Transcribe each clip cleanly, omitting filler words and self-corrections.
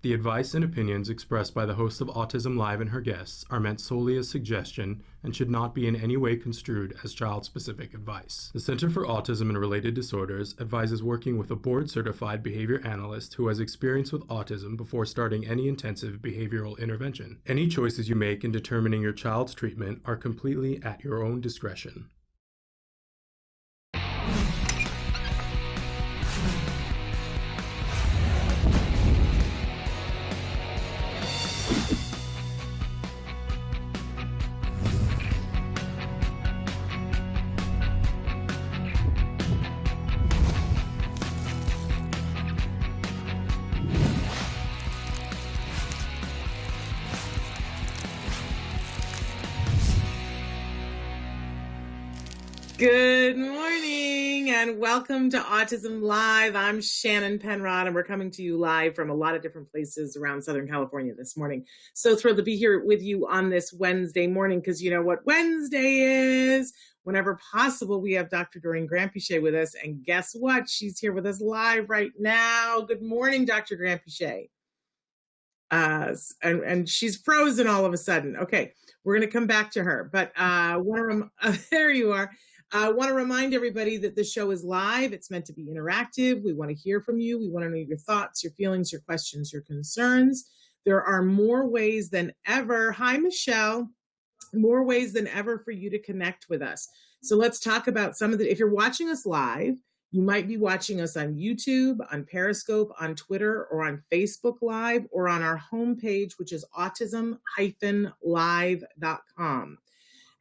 The advice and opinions expressed by the host of Autism Live and her guests are meant solely as suggestion and should not be in any way construed as child-specific advice. The Center for Autism and Related Disorders advises working with a board-certified behavior analyst who has experience with autism before starting any intensive behavioral intervention. Any choices you make in determining your child's treatment are completely at your own discretion. Good morning and welcome to Autism Live. I'm Shannon Penrod and we're coming to you live from a lot of different places around Southern California this morning. So thrilled to be here with you on this Wednesday morning because you know what Wednesday is. Whenever possible, we have Dr. Doreen Granpeesheh with us, and guess what? She's here with us live right now. Good morning, Dr. Granpeesheh. And she's frozen all of a sudden. Okay, we're going to come back to her, but there you are. I want to remind everybody that this show is live. It's meant to be interactive. We want to hear from you. We want to know your thoughts, your feelings, your questions, your concerns. There are more ways than ever. Hi, Michelle. More ways than ever for you to connect with us. So let's talk about some of the, if you're watching us live, you might be watching us on YouTube, on Periscope, on Twitter, or on Facebook Live, or on our homepage, which is autism-live.com.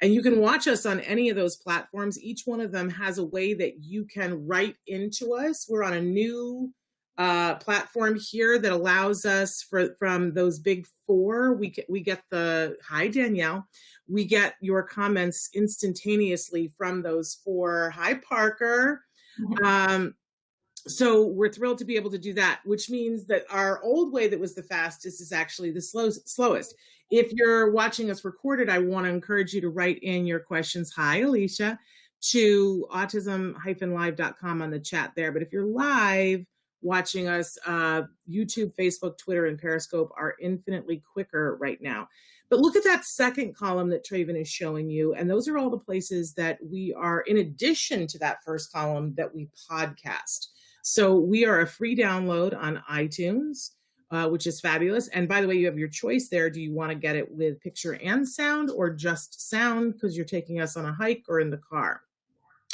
And you can watch us on any of those platforms. Each one of them has a way that you can write into us. We're on a new platform here that allows us from those big four. We get the, hi Danielle, we get your comments instantaneously from those four. Hi Parker. So we're thrilled to be able to do that, which means that our old way that was the fastest is actually the slowest. If you're watching us recorded, I want to encourage you to write in your questions, hi Alicia, to autism-live.com on the chat there. But if you're live watching us, YouTube, Facebook, Twitter, and Periscope are infinitely quicker right now. But look at that second column that Traven is showing you. And those are all the places that we are, in addition to that first column, that we podcast. So we are a free download on iTunes, which is fabulous. And by the way, you have your choice there. Do you want to get it with picture and sound or just sound because you're taking us on a hike or in the car?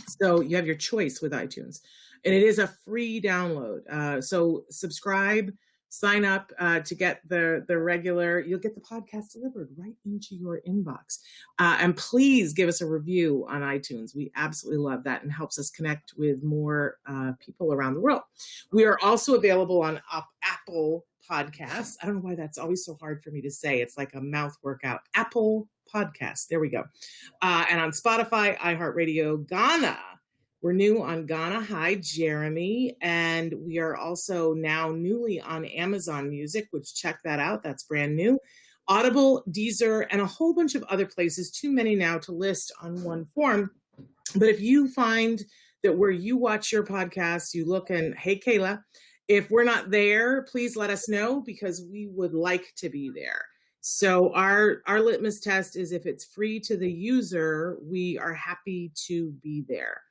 So you have your choice with iTunes. And it is a free download. So subscribe, sign up to get the regular, you'll get the podcast delivered right into your inbox. And please give us a review on iTunes. We absolutely love that and helps us connect with more people around the world. We are also available on Apple Podcasts. I don't know why that's always so hard for me to say. It's like a mouth workout. Apple Podcasts. There we go. And on Spotify, iHeartRadio, Ghana. We're new on Ghana. Hi, Jeremy. And we are also now newly on Amazon Music, which check that out. That's brand new. Audible, Deezer, and a whole bunch of other places. Too many now to list on one form. But if you find that where you watch your podcasts, you look and, hey, Kayla, if we're not there, please let us know because we would like to be there. So our litmus test is if it's free to the user, we are happy to be there.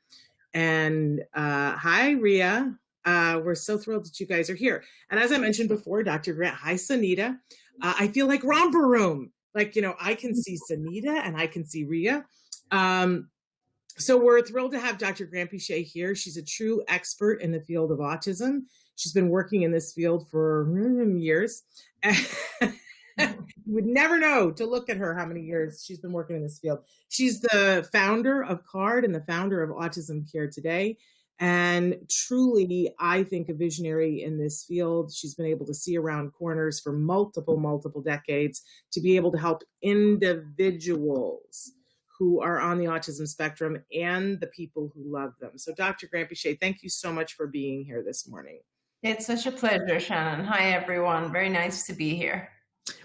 And hi, Ria. We're so thrilled that you guys are here. And as I mentioned before, Dr. Grant, hi, Sanita. I feel like romper room. Like, you know, I can see Sanita and I can see Ria. So we're thrilled to have Dr. Granpeesheh here. She's a true expert in the field of autism. She's been working in this field for years. You would never know to look at her how many years she's been working in this field. She's the founder of CARD and the founder of Autism Care Today. And truly, I think a visionary in this field. She's been able to see around corners for multiple decades to be able to help individuals who are on the autism spectrum and the people who love them. So Dr. Granpeesheh, thank you so much for being here this morning. It's such a pleasure, Shannon. Hi, everyone. Very nice to be here.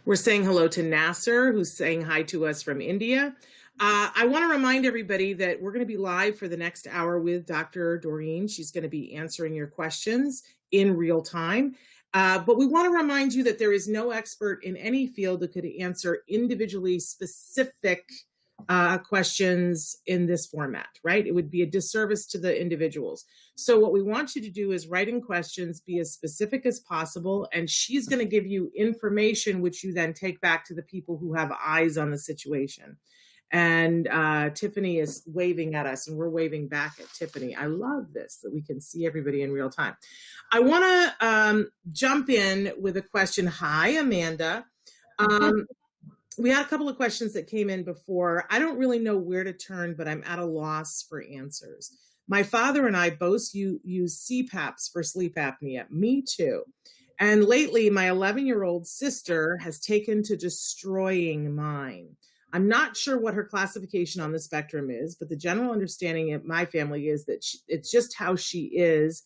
We're saying hello to Nasser, who's saying hi to us from India. I want to remind everybody that we're going to be live for the next hour with Dr. Doreen. She's going to be answering your questions in real time. But we want to remind you that there is no expert in any field that could answer individually specific questions in this format, right? It would be a disservice to the individuals. So what we want you to do is write in questions, be as specific as possible, and she's going to give you information which you then take back to the people who have eyes on the situation. And Tiffany is waving at us and we're waving back at Tiffany. I love this, that we can see everybody in real time. I want to jump in with a question. Hi, Amanda. We had a couple of questions that came in before. I don't really know where to turn, but I'm at a loss for answers. My father and I both use CPAPs for sleep apnea. Me too. And lately, my 11-year-old sister has taken to destroying mine. I'm not sure what her classification on the spectrum is, but the general understanding of my family is that it's just how she is.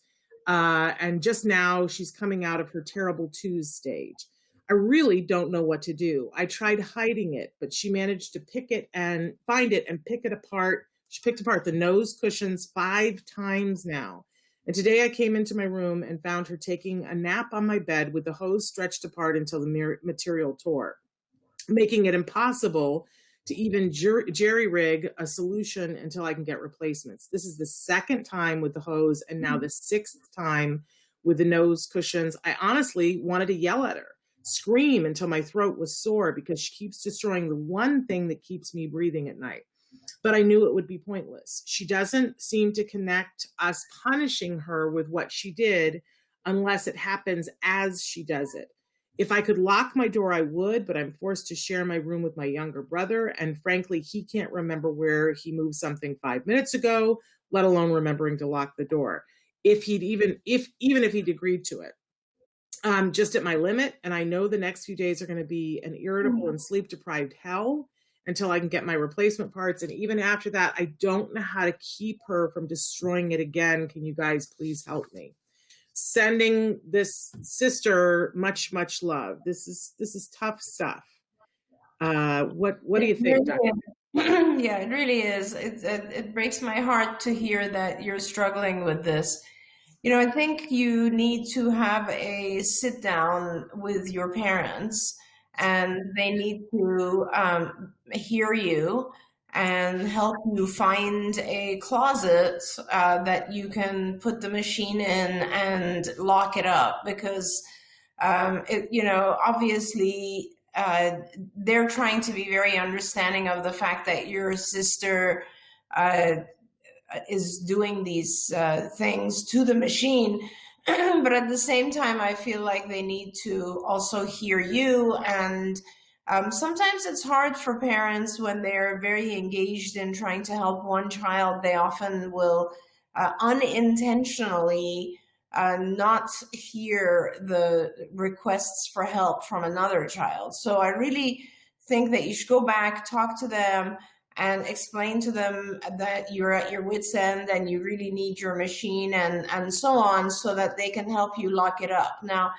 And just now she's coming out of her terrible twos stage. I really don't know what to do. I tried hiding it, but she managed to pick it and find it and pick it apart. She picked apart the nose cushions 5 times now. And today I came into my room and found her taking a nap on my bed with the hose stretched apart until the material tore, making it impossible to even jerry-rig a solution until I can get replacements. This is the 2nd time with the hose and now the 6th time with the nose cushions. I honestly wanted to yell at her, scream until my throat was sore because she keeps destroying the one thing that keeps me breathing at night. But I knew it would be pointless. She doesn't seem to connect us punishing her with what she did unless it happens as she does it. If I could lock my door, I would, but I'm forced to share my room with my younger brother. And frankly, he can't remember where he moved something 5 minutes ago, let alone remembering to lock the door. Even if he'd agreed to it. I'm just at my limit, and I know the next few days are going to be an irritable and sleep-deprived hell until I can get my replacement parts. And even after that, I don't know how to keep her from destroying it again. Can you guys please help me? Sending this sister much, much love. This is tough stuff. What do you think, Dr.? Yeah, it really is. It breaks my heart to hear that you're struggling with this. I think you need to have a sit down with your parents, and they need to hear you and help you find a closet that you can put the machine in and lock it up, because obviously they're trying to be very understanding of the fact that your sister is doing these things to the machine. But at the same time, I feel like they need to also hear you. And sometimes it's hard for parents when they're very engaged in trying to help one child. They often will unintentionally not hear the requests for help from another child. So I really think that you should go back, talk to them, and explain to them that you're at your wit's end and you really need your machine and so on, so that they can help you lock it up. Now,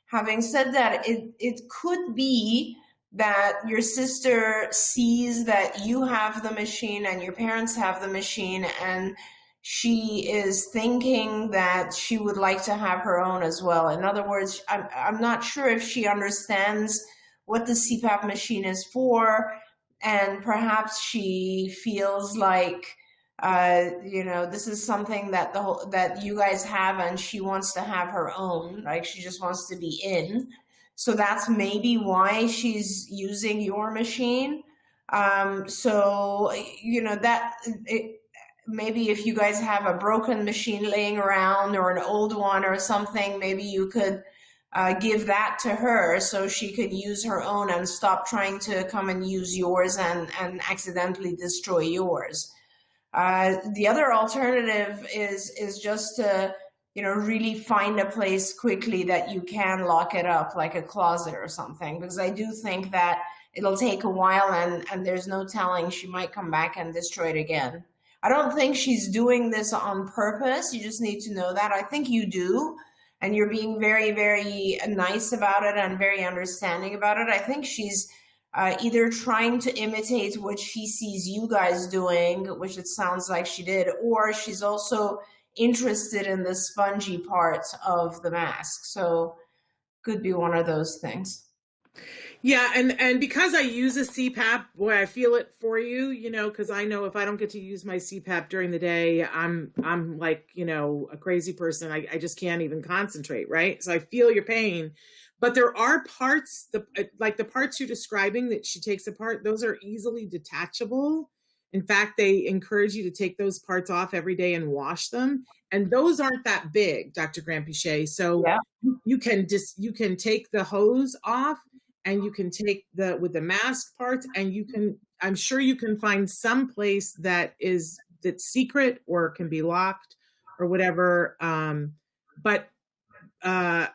having said that, it could be that your sister sees that you have the machine and your parents have the machine, and she is thinking that she would like to have her own as well. In other words, I'm not sure if she understands what the CPAP machine is for, and perhaps she feels like this is something that that you guys have, and she wants to have her own. Like, she just wants to be in. So that's maybe why she's using your machine. Maybe if you guys have a broken machine laying around or an old one or something, maybe you could give that to her so she could use her own and stop trying to come and use yours and accidentally destroy yours. The other alternative is just to really find a place quickly that you can lock it up, like a closet or something, because I do think that it'll take a while, and there's no telling, she might come back and destroy it again. I don't think she's doing this on purpose. You just need to know that. I think you do, and you're being very, very nice about it and very understanding about it. I think she's either trying to imitate what she sees you guys doing, which it sounds like she did, or she's also interested in the spongy part of the mask. So could be one of those things. Yeah, and because I use a CPAP, boy, I feel it for you, because I know if I don't get to use my CPAP during the day, I'm like, a crazy person. I just can't even concentrate, right? So I feel your pain. But there are parts, like the parts you're describing that she takes apart, those are easily detachable. In fact, they encourage you to take those parts off every day and wash them. And those aren't that big, Dr. Grandpichet. So Yeah. you can take the hose off, and you can take with the mask parts, and I'm sure you can find some place that's secret or can be locked or whatever. But I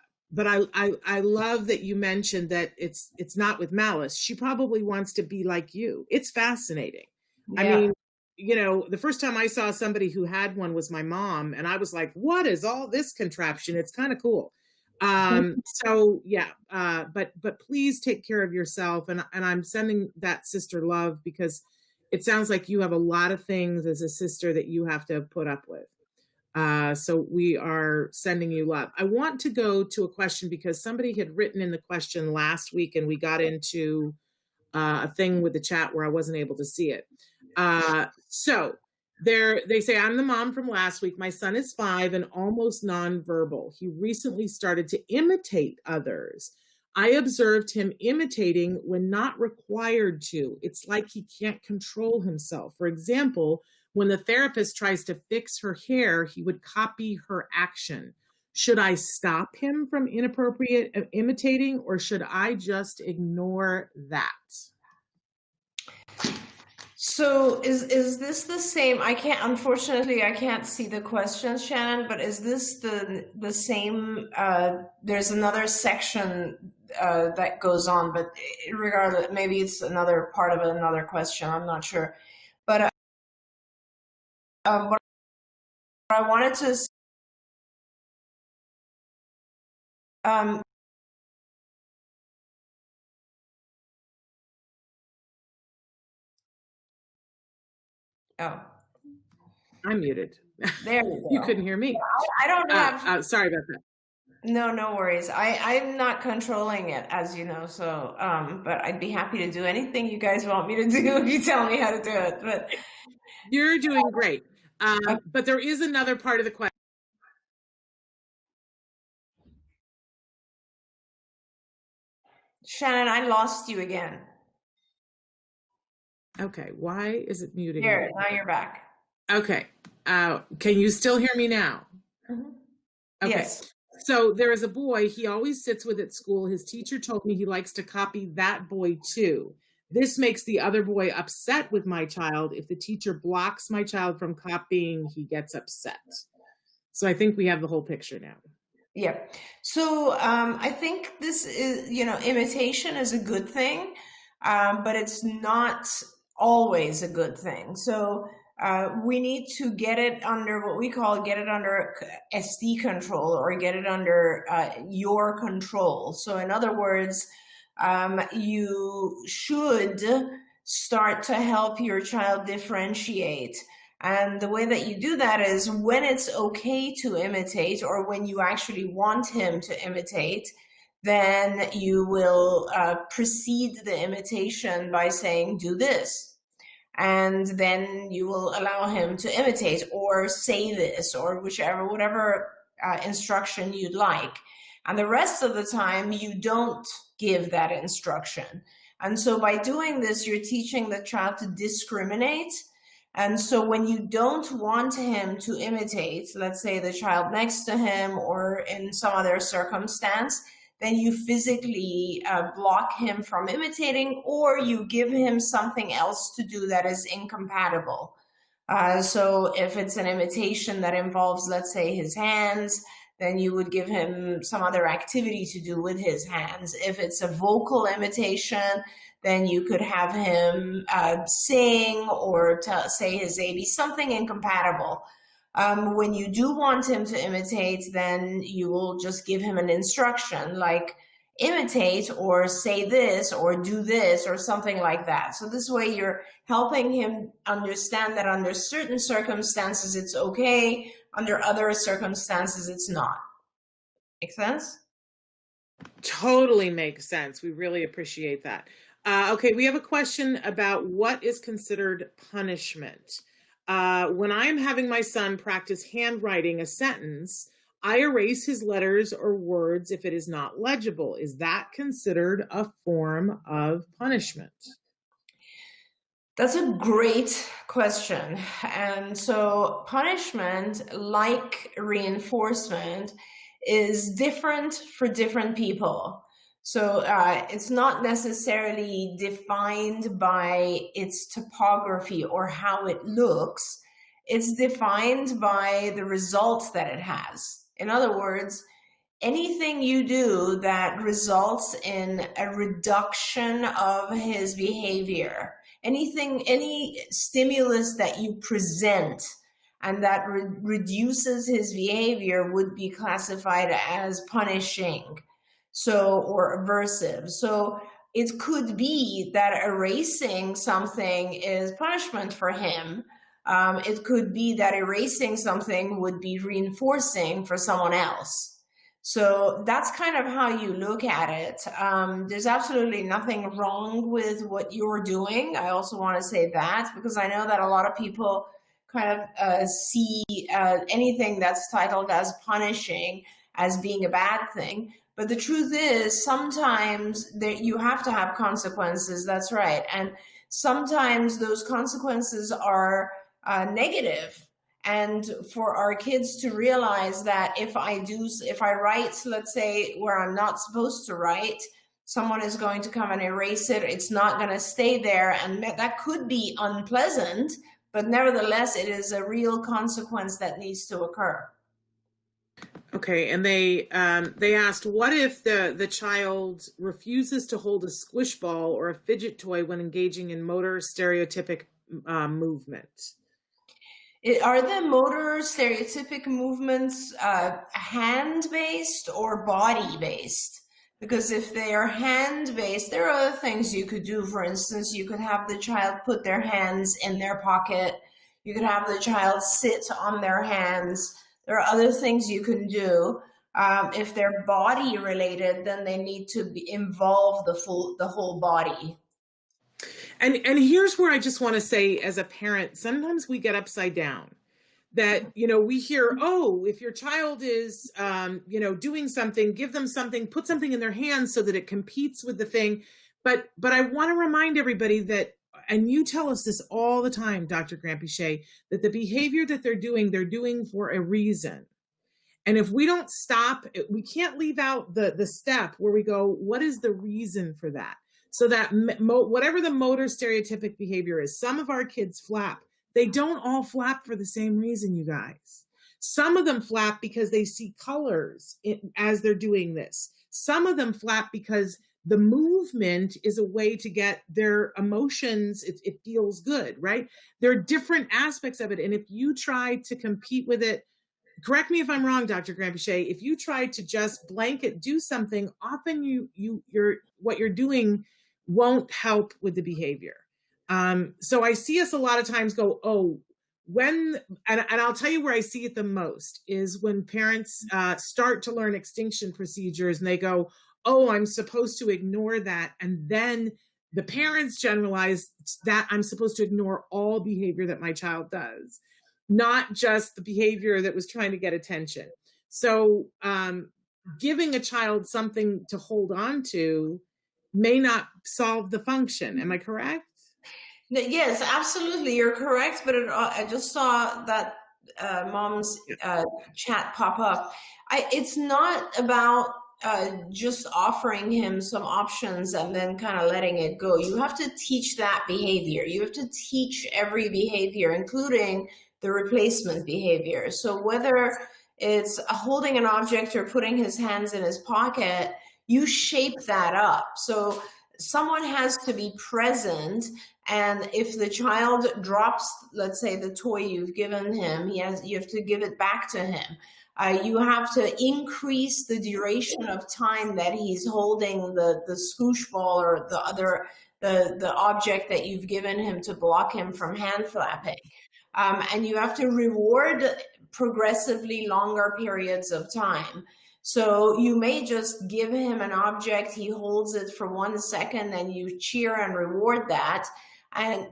love that you mentioned that it's not with malice. She probably wants to be like you. It's fascinating. Yeah. I mean, the first time I saw somebody who had one was my mom, and I was like, what is all this contraption? It's kind of cool. So yeah, but please take care of yourself. And I'm sending that sister love, because it sounds like you have a lot of things as a sister that you have to put up with. So we are sending you love. I want to go to a question, because somebody had written in the question last week, and we got into a thing with the chat where I wasn't able to see it. So they say, I'm the mom from last week. My son is 5 and almost nonverbal. He recently started to imitate others. I observed him imitating when not required to. It's like he can't control himself. For example, when the therapist tries to fix her hair, he would copy her action. Should I stop him from inappropriate imitating, or should I just ignore that? So is this the same? Unfortunately, I can't see the question, Shannon, but is this the same? There's another section that goes on, but regardless, maybe it's another part of another question. I'm not sure. But what I wanted to oh, I'm muted. there you go. You couldn't hear me. I don't have. Sorry about that. No worries. I'm not controlling it, as you know. So, but I'd be happy to do anything you guys want me to do if you tell me how to do it. But you're doing great. But there is another part of the question. Shannon, I lost you again. Okay, why is it muted? Here, now you're back. Okay, can you still hear me now? Mm-hmm. Okay. Yes. So there is a boy, he always sits with at school. His teacher told me he likes to copy that boy too. This makes the other boy upset with my child. If the teacher blocks my child from copying, he gets upset. So I think we have the whole picture now. Yeah. So I think this is, imitation is a good thing, but it's not always a good thing. So we need to get it under SD control, or get it under your control. So in other words, you should start to help your child differentiate. And the way that you do that is when it's okay to imitate, or when you actually want him to imitate, then you will precede the imitation by saying, do this. And then you will allow him to imitate or say this, or whatever instruction you'd like. And the rest of the time, you don't give that instruction. And so by doing this, you're teaching the child to discriminate. And so when you don't want him to imitate, let's say the child next to him or in some other circumstance, then you physically block him from imitating, or you give him something else to do that is incompatible. So if it's an imitation that involves, let's say, his hands, then you would give him some other activity to do with his hands. If it's a vocal imitation, then you could have him sing or say his AB, something incompatible. When you do want him to imitate, then you will just give him an instruction like imitate or say this or do this or something like that. So this way you're helping him understand that under certain circumstances it's okay, under other circumstances it's not. Make sense? Totally makes sense. We really appreciate that. Okay, we have a question about what is considered punishment. When I am having my son practice handwriting a sentence, I erase his letters or words if it is not legible. Is that considered a form of punishment? That's a great question. And so, punishment, like reinforcement, is different for different people. So, it's not necessarily defined by its topography or how it looks, it's defined by the results that it has. In other words, anything you do that results in a reduction of his behavior, any stimulus that you present and that reduces his behavior would be classified as punishing, so, or aversive. So it could be that erasing something is punishment for him. It could be that erasing something would be reinforcing for someone else. So that's kind of how you look at it. There's absolutely nothing wrong with what you're doing. I also want to say that because I know that a lot of people kind of see anything that's titled as punishing as being a bad thing. But the truth is, sometimes you have to have consequences. That's right. And sometimes those consequences are negative. And for our kids to realize that if I write, let's say, where I'm not supposed to write, someone is going to come and erase it. It's not going to stay there. And that could be unpleasant, but nevertheless, it is a real consequence that needs to occur. Okay, and they asked, what if the child refuses to hold a squish ball or a fidget toy when engaging in motor stereotypic movement? Are the motor stereotypic movements hand-based or body-based? Because if they are hand-based, there are other things you could do. For instance, you could have the child put their hands in their pocket. You could have the child sit on their hands. There are other things you can do. If they're body-related, then they need to involve the whole body. And here's where I just want to say, as a parent, sometimes we get upside down. That, we hear, oh, if your child is, doing something, give them something, put something in their hands so that it competes with the thing. But I want to remind everybody that, and you tell us this all the time, Dr. Granpeesheh, that the behavior that they're doing for a reason. And if we don't stop, we can't leave out the step where we go, what is the reason for that? So that whatever the motor stereotypic behavior is, some of our kids flap. They don't all flap for the same reason, you guys. Some of them flap because they see colors as they're doing this. Some of them flap because the movement is a way to get their emotions. It feels good, right? There are different aspects of it. And if you try to compete with it, correct me if I'm wrong, Dr. Granpeesheh, if you try to just blanket do something, often what you're doing won't help with the behavior. So I see us a lot of times go, and I'll tell you where I see it the most is when parents start to learn extinction procedures and they go, oh, I'm supposed to ignore that. And then the parents generalize that I'm supposed to ignore all behavior that my child does, not just the behavior that was trying to get attention. So giving a child something to hold on to may not solve the function. Am I correct? Yes, absolutely. You're correct. But I just saw that mom's chat pop up. It's not about just offering him some options and then kind of letting it go. You have to teach that behavior. You have to teach every behavior, including the replacement behavior. So whether it's holding an object or putting his hands in his pocket, you shape that up. So someone has to be present. And if the child drops, let's say, the toy you've given him, you have to give it back to him. You have to increase the duration of time that he's holding the swoosh ball or the object that you've given him to block him from hand flapping. And you have to reward progressively longer periods of time. So you may just give him an object, he holds it for 1 second, and you cheer and reward that.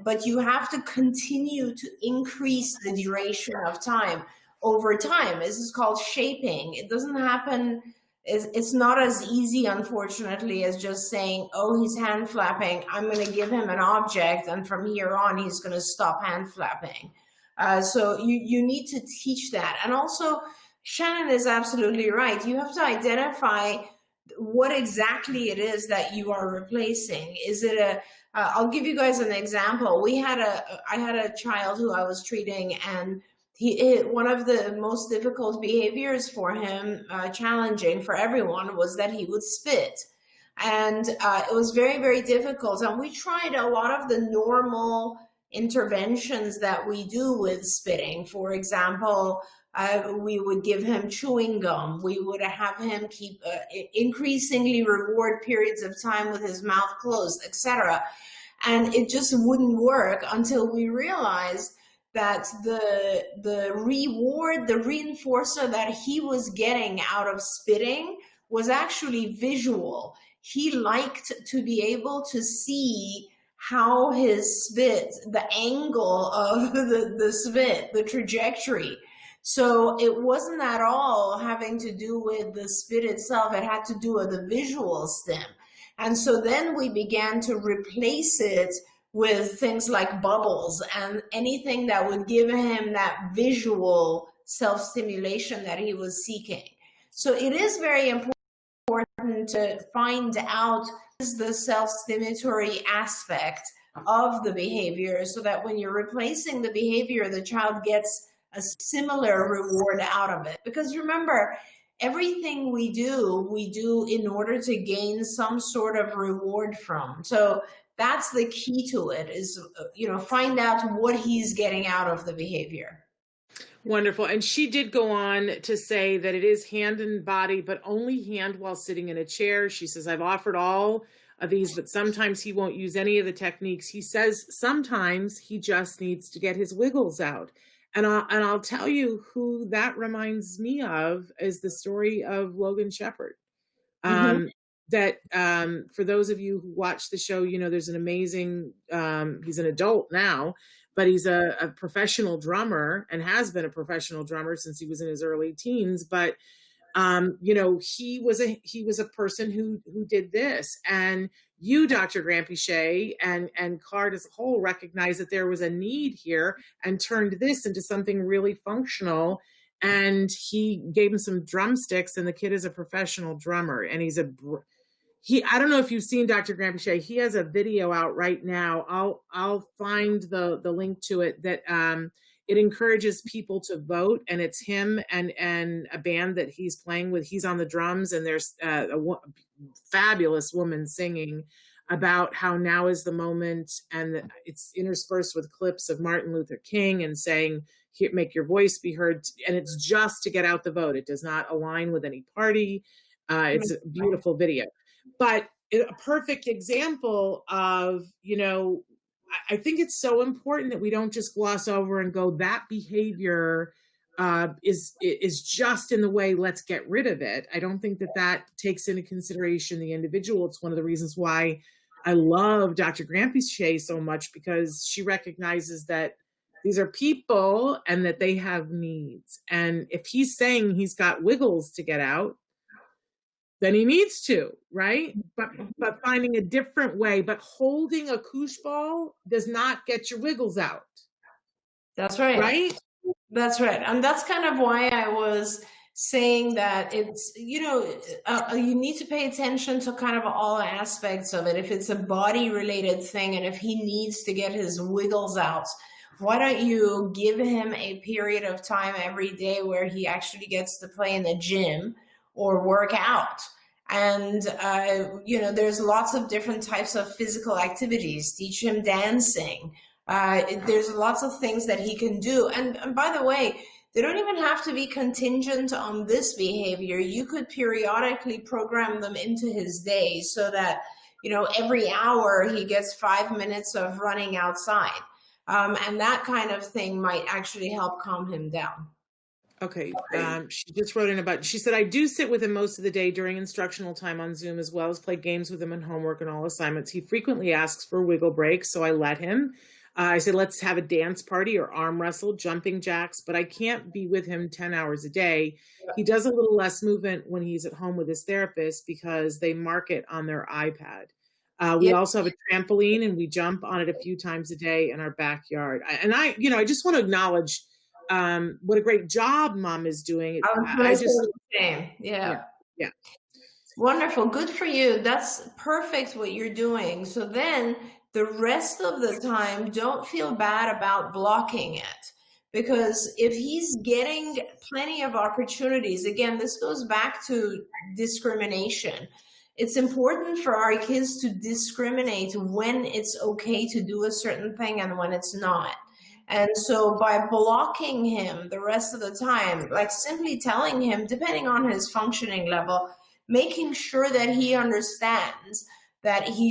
But you have to continue to increase the duration of time over time. This is called shaping. It doesn't happen. It's not as easy, unfortunately, as just saying, oh, he's hand flapping, I'm going to give him an object, and from here on, he's going to stop hand flapping. So you need to teach that. And also, Shannon is absolutely right. You have to identify what exactly it is that you are replacing. Is it I'll give you guys an example. I had a child who I was treating, and one of the most difficult behaviors for him, challenging for everyone, was that he would spit. And it was very, very difficult. And we tried a lot of the normal interventions that we do with spitting. For example, we would give him chewing gum. We would have him keep increasingly reward periods of time with his mouth closed, etc. And it just wouldn't work until we realized that the reward, the reinforcer that he was getting out of spitting was actually visual. He liked to be able to see how his spit, the angle of the spit, the trajectory. So it wasn't at all having to do with the spit itself. It had to do with the visual stim. And so then we began to replace it with things like bubbles and anything that would give him that visual self-stimulation that he was seeking. So it is very important to find out the self-stimulatory aspect of the behavior, so that when you're replacing the behavior, the child gets a similar reward out of it. Because remember, everything we do in order to gain some sort of reward from. So that's the key to it, is, find out what he's getting out of the behavior. Wonderful. And she did go on to say that it is hand and body, but only hand while sitting in a chair. She says, I've offered all of these, but sometimes he won't use any of the techniques. He says sometimes he just needs to get his wiggles out. And I'll tell you who that reminds me of is the story of Logan Shepherd. That for those of you who watch the show, there's an amazing, he's an adult now, but he's a professional drummer and has been a professional drummer since he was in his early teens. But, he was a person who did this. And you, Dr. Grampiche, and CARD as a whole recognized that there was a need here and turned this into something really functional. And he gave him some drumsticks, and the kid is a professional drummer. And I don't know if you've seen Dr. Grampiche. He has a video out right now. I'll find the link to it, that it encourages people to vote, and it's him and a band that he's playing with. He's on the drums, and there's a fabulous woman singing about how now is the moment, and it's interspersed with clips of Martin Luther King and saying, here, make your voice be heard. And it's just to get out the vote. It does not align with any party. It's a beautiful video. But a perfect example of, I think it's so important that we don't just gloss over and go, that behavior is just in the way, let's get rid of it. I don't think that takes into consideration the individual. It's one of the reasons why I love Dr. Grampiche so much, because she recognizes that these are people and that they have needs. And if he's saying he's got wiggles to get out, then he needs to, right? But finding a different way. But holding a koosh ball does not get your wiggles out. That's right. Right? That's right. And that's kind of why I was saying that it's, you need to pay attention to kind of all aspects of it. If it's a body related thing, and if he needs to get his wiggles out, why don't you give him a period of time every day where he actually gets to play in the gym or work out? And, there's lots of different types of physical activities. Teach him dancing. There's lots of things that he can do. And by the way, they don't even have to be contingent on this behavior. You could periodically program them into his day so that, every hour he gets 5 minutes of running outside. And that kind of thing might actually help calm him down. Okay. Okay. She just wrote in about, she said, I do sit with him most of the day during instructional time on Zoom, as well as play games with him and homework and all assignments. He frequently asks for wiggle breaks, so I let him. I said, let's have a dance party or arm wrestle, jumping jacks, but I can't be with him 10 hours a day. He does a little less movement when he's at home with his therapist because they mark it on their iPad. We Yeah. also have a trampoline and we jump on it a few times a day in our backyard. I just want to acknowledge what a great job mom is doing. I was I gonna say just, the same. yeah, Yeah. yeah. Wonderful. Good for you. That's perfect what you're doing. So then the rest of the time, don't feel bad about blocking it. Because if he's getting plenty of opportunities, again, this goes back to discrimination. It's important for our kids to discriminate when it's okay to do a certain thing and when it's not. And so by blocking him the rest of the time, like simply telling him, depending on his functioning level, making sure that he understands that he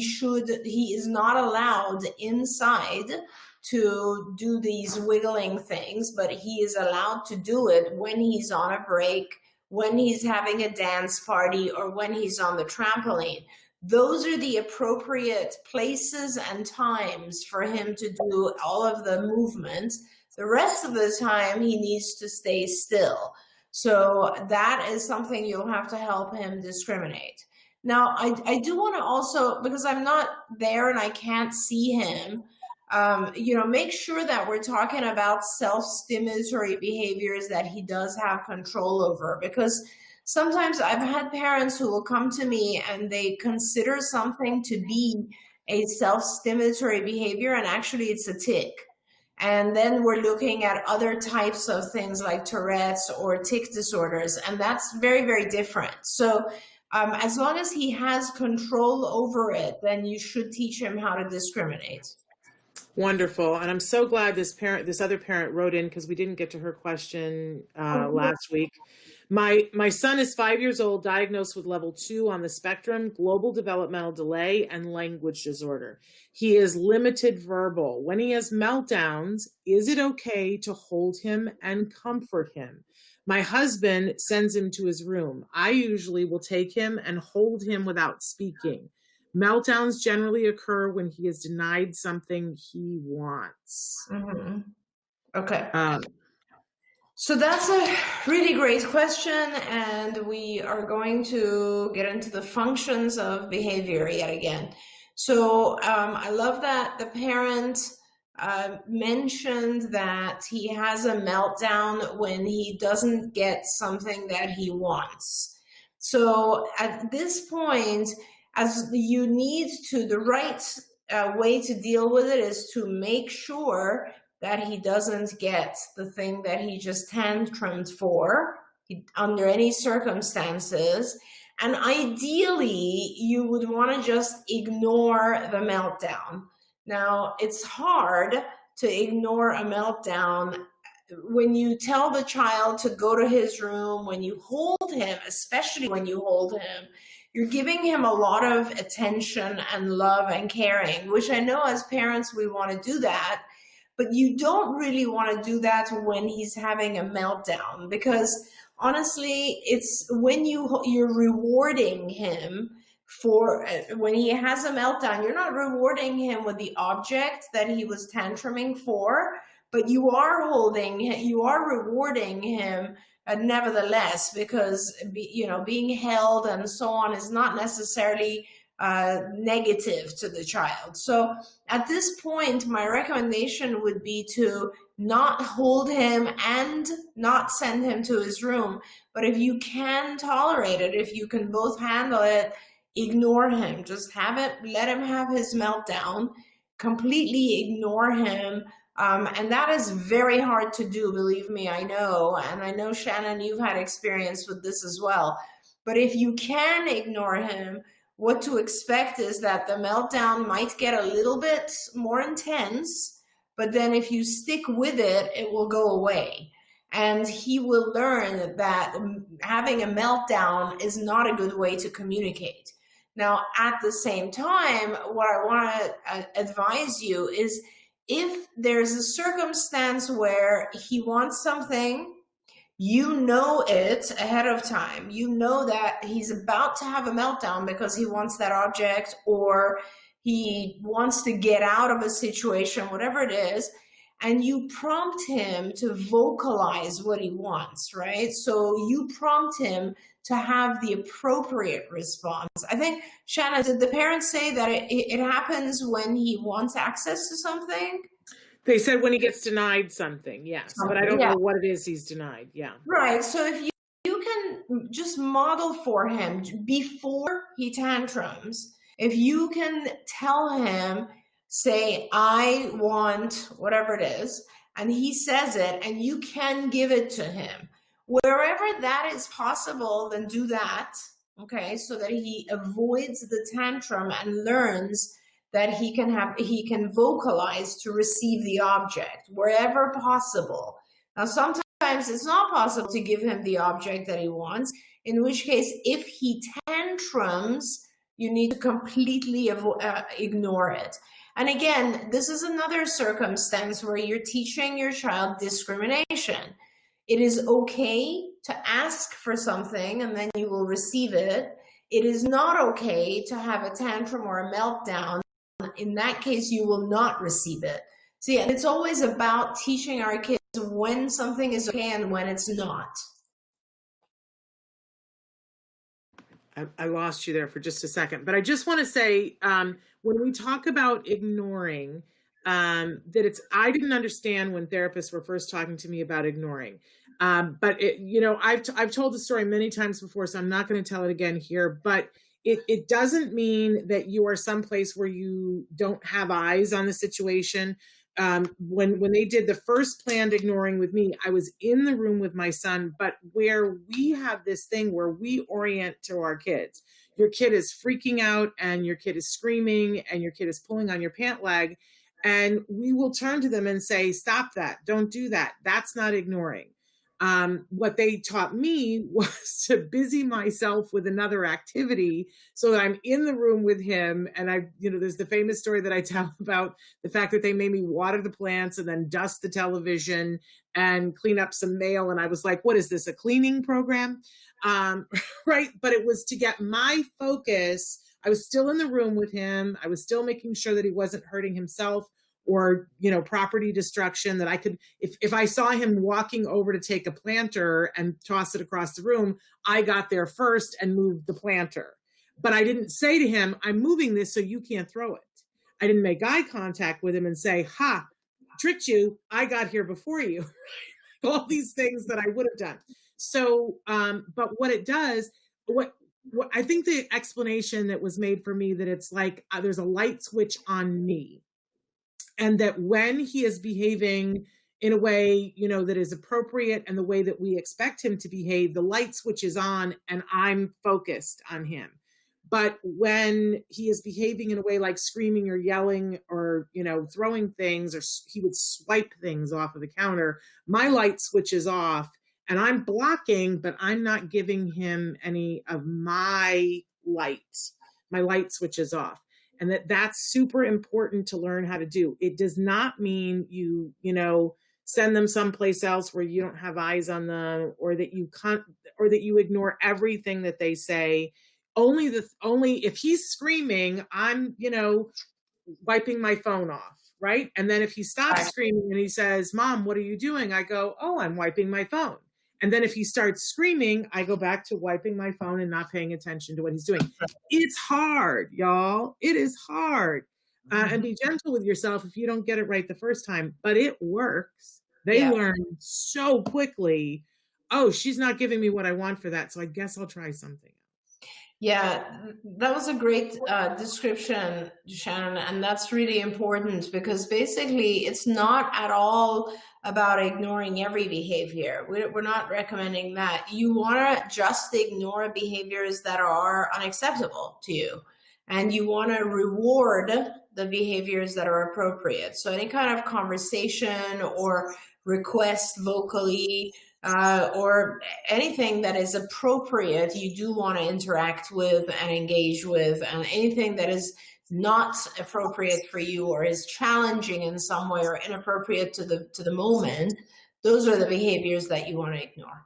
is not allowed inside to do these wiggling things, but he is allowed to do it when he's on a break, when he's having a dance party, or when he's on the trampoline. Those are the appropriate places and times for him to do all of the movements. The rest of the time, he needs to stay still. So that is something you'll have to help him discriminate. Now, I do want to also, because I'm not there and I can't see him, make sure that we're talking about self-stimulatory behaviors that he does have control over. Because sometimes I've had parents who will come to me and they consider something to be a self-stimulatory behavior, and actually it's a tic. And then we're looking at other types of things like Tourette's or tic disorders, and that's very, very different. So as long as he has control over it, then you should teach him how to discriminate. Wonderful. And I'm so glad this other parent wrote in, because we didn't get to her question last week. My son is 5 years old, diagnosed with level 2 on the spectrum, global developmental delay, and language disorder. He is limited verbal. When he has meltdowns, is it okay to hold him and comfort him? My husband sends him to his room. I usually will take him and hold him without speaking. Meltdowns generally occur when he is denied something he wants. Mm-hmm. Okay. So that's a really great question, and we are going to get into the functions of behavior yet again. So I love that the parent mentioned that he has a meltdown when he doesn't get something that he wants. So at this point, as you need to, the right way to deal with it is to make sure that he doesn't get the thing that he just tantrumed for under any circumstances. And ideally, you would want to just ignore the meltdown. Now, it's hard to ignore a meltdown when you tell the child to go to his room, when you hold him, especially when you hold him, you're giving him a lot of attention and love and caring, which I know as parents, we want to do that. But you don't really want to do that when he's having a meltdown, because honestly, it's when you're rewarding him for when he has a meltdown, you're not rewarding him with the object that he was tantruming for, but you are rewarding him nevertheless, because being held and so on is not necessarily negative to the child. So at this point, my recommendation would be to not hold him and not send him to his room. But if you can tolerate it, if you can both handle it, ignore him. Just let him have his meltdown, completely ignore him. And that is very hard to do, believe me, I know. And I know, Shannon, you've had experience with this as well. But if you can ignore him, what to expect is that the meltdown might get a little bit more intense, but then if you stick with it, it will go away. And he will learn that having a meltdown is not a good way to communicate. Now, at the same time, what I want to advise you is, if there's a circumstance where he wants something, You know it ahead of time. You know that he's about to have a meltdown because he wants that object, or he wants to get out of a situation, whatever it is, and you prompt him to vocalize what he wants, right? So you prompt him to have the appropriate response. I think, Shanna, did the parents say that it happens when he wants access to something? They said when he gets denied something, yes. But I don't know what it is he's denied. Yeah. Right. So if you can just model for him before he tantrums, if you can tell him, say, I want whatever it is, and he says it, and you can give it to him. Wherever that is possible, then do that, okay, so that he avoids the tantrum and learns that he can vocalize to receive the object wherever possible. Now, sometimes it's not possible to give him the object that he wants, in which case, if he tantrums, you need to completely ignore it. And again, this is another circumstance where you're teaching your child discrimination. It is okay to ask for something and then you will receive it. It is not okay to have a tantrum or a meltdown. In that case, you will not receive it. See, and it's always about teaching our kids when something is okay and when it's not. I lost you there for just a second, but I just want to say, when we talk about ignoring, that I didn't understand when therapists were first talking to me about ignoring. But I've told the story many times before, so I'm not going to tell it again here, but it doesn't mean that you are someplace where you don't have eyes on the situation. When they did the first planned ignoring with me, I was in the room with my son, but where we have this thing where we orient to our kids. Your kid is freaking out and your kid is screaming and your kid is pulling on your pant leg. And we will turn to them and say, stop that. Don't do that. That's not ignoring. What they taught me was to busy myself with another activity so that I'm in the room with him. And there's the famous story that I tell about the fact that they made me water the plants and then dust the television and clean up some mail. And I was like, what is this, a cleaning program? Right. But it was to get my focus. I was still in the room with him. I was still making sure that he wasn't hurting himself or, property destruction, that I could, if I saw him walking over to take a planter and toss it across the room, I got there first and moved the planter. But I didn't say to him, I'm moving this so you can't throw it. I didn't make eye contact with him and say, ha, tricked you. I got here before you. All these things that I would have done. So, but what it does, what I think the explanation that was made for me, that it's like, there's a light switch on me. And that when he is behaving in a way, that is appropriate and the way that we expect him to behave, the light switch is on and I'm focused on him. But when he is behaving in a way like screaming or yelling or, throwing things, or he would swipe things off of the counter, my light switch is off and I'm blocking, but I'm not giving him any of my light. My light switch is off. And that's super important to learn how to do. It does not mean you send them someplace else where you don't have eyes on them, or that you ignore everything that they say. Only if he's screaming, I'm, wiping my phone off, right? And then if he stops screaming and he says, Mom, what are you doing? I go, oh, I'm wiping my phone. And then if he starts screaming, I go back to wiping my phone and not paying attention to what he's doing. It's hard, y'all. It is hard. And be gentle with yourself if you don't get it right the first time, but it works. They learn so quickly. Oh, she's not giving me what I want for that, so I guess I'll try something else. Yeah, that was a great description, Shannon, and that's really important, because basically it's not at all about ignoring every behavior. We're not recommending that. You want to just ignore behaviors that are unacceptable to you, and you want to reward the behaviors that are appropriate. So any kind of conversation or request vocally, or anything that is appropriate, you do want to interact with and engage with, and anything that is not appropriate for you or is challenging in some way or inappropriate to the moment, those are the behaviors that you want to ignore.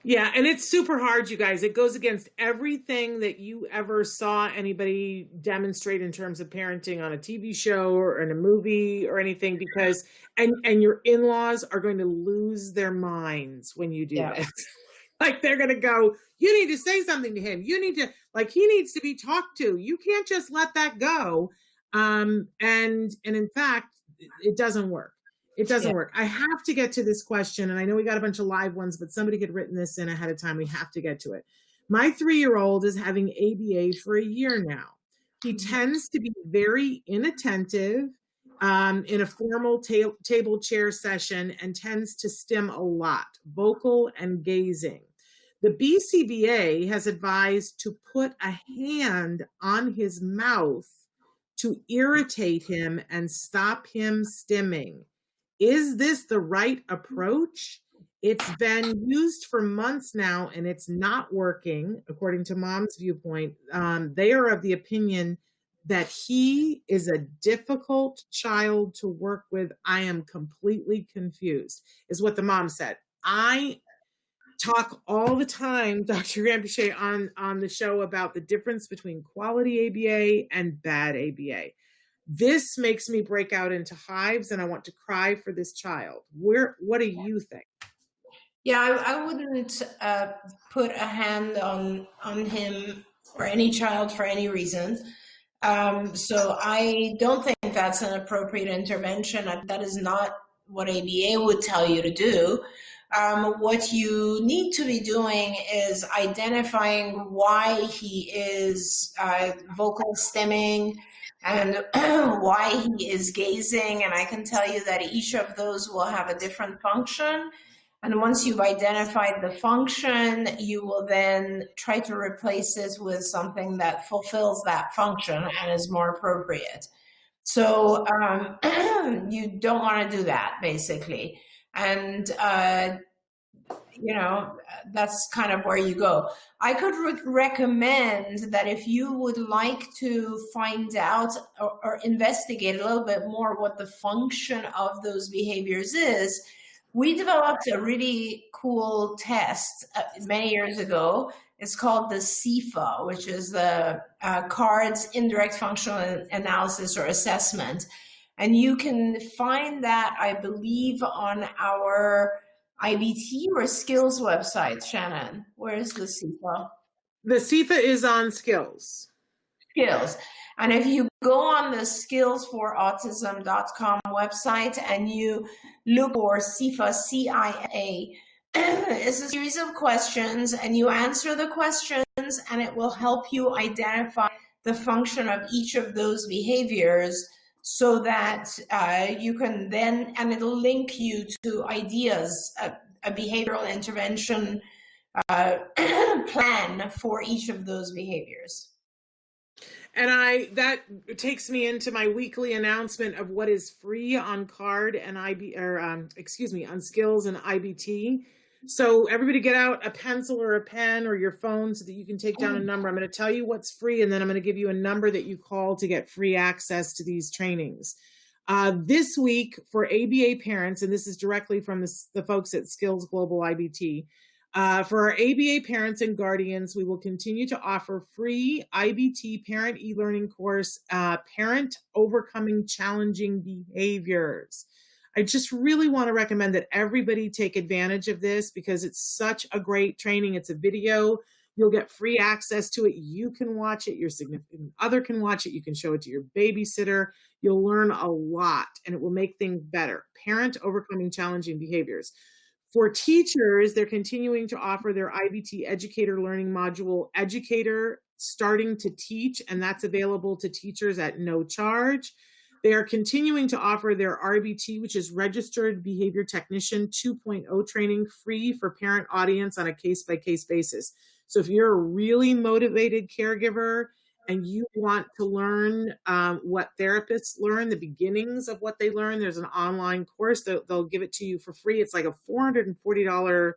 Yeah, and it's super hard, you guys. It goes against everything that you ever saw anybody demonstrate in terms of parenting on a TV show or in a movie or anything, because and your in-laws are going to lose their minds when you do Yeah. this. Like they're going to go, you need to say something to him. You need to, like, he needs to be talked to. You can't just let that go. And in fact, it doesn't work. It doesn't work. I have to get to this question, and I know we got a bunch of live ones, but somebody had written this in ahead of time. We have to get to it. My 3-year-old is having ABA for a year now. He tends to be very inattentive in a formal table chair session and tends to stim a lot, vocal and gazing. The BCBA has advised to put a hand on his mouth to irritate him and stop him stimming. Is this the right approach? It's been used for months now and it's not working, according to mom's viewpoint. They are of the opinion that he is a difficult child to work with. I am completely confused, is what the mom said. I talk all the time, Dr. Granpeche, on the show about the difference between quality ABA and bad ABA. This makes me break out into hives and I want to cry for this child. What do you think? Yeah, I wouldn't put a hand on him or any child for any reason. So I don't think that's an appropriate intervention. That is not what ABA would tell you to do. What you need to be doing is identifying why he is vocal stimming and why he is gazing. And I can tell you that each of those will have a different function. And once you've identified the function, you will then try to replace it with something that fulfills that function and is more appropriate. So you don't want to do that, basically. And, that's kind of where you go. I could recommend that if you would like to find out or investigate a little bit more what the function of those behaviors is, we developed a really cool test many years ago. It's called the CFA, which is the CARDS Indirect Functional Analysis or Assessment. And you can find that, I believe, on our IBT or skills website. Shannon, where is the CFA? The CFA is on skills. Skills. And if you go on the skillsforautism.com website and you look for CFA, CIA, it's a series of questions and you answer the questions and it will help you identify the function of each of those behaviors so that you can then, and it'll link you to ideas, a behavioral intervention plan for each of those behaviors. And that takes me into my weekly announcement of what is free on CARD and on skills and IBT. So everybody get out a pencil or a pen or your phone so that you can take down a number. I'm going to tell you what's free, and then I'm going to give you a number that you call to get free access to these trainings. This week for ABA parents, and this is directly from the folks at Skills Global IBT, for our ABA parents and guardians, we will continue to offer free IBT parent e-learning course, Parent Overcoming Challenging Behaviors. I just really want to recommend that everybody take advantage of this because it's such a great training. It's a video. You'll get free access to it. You can watch it. Your significant other can watch it. You can show it to your babysitter. You'll learn a lot and it will make things better. Parent Overcoming Challenging Behaviors. For teachers, they're continuing to offer their IBT Educator Learning Module, Educator Starting to Teach, and that's available to teachers at no charge. They are continuing to offer their RBT, which is Registered Behavior Technician 2.0 training, free for parent audience on a case-by-case basis. So if you're a really motivated caregiver and you want to learn what therapists learn, the beginnings of what they learn, there's an online course. They'll give it to you for free. It's like a $440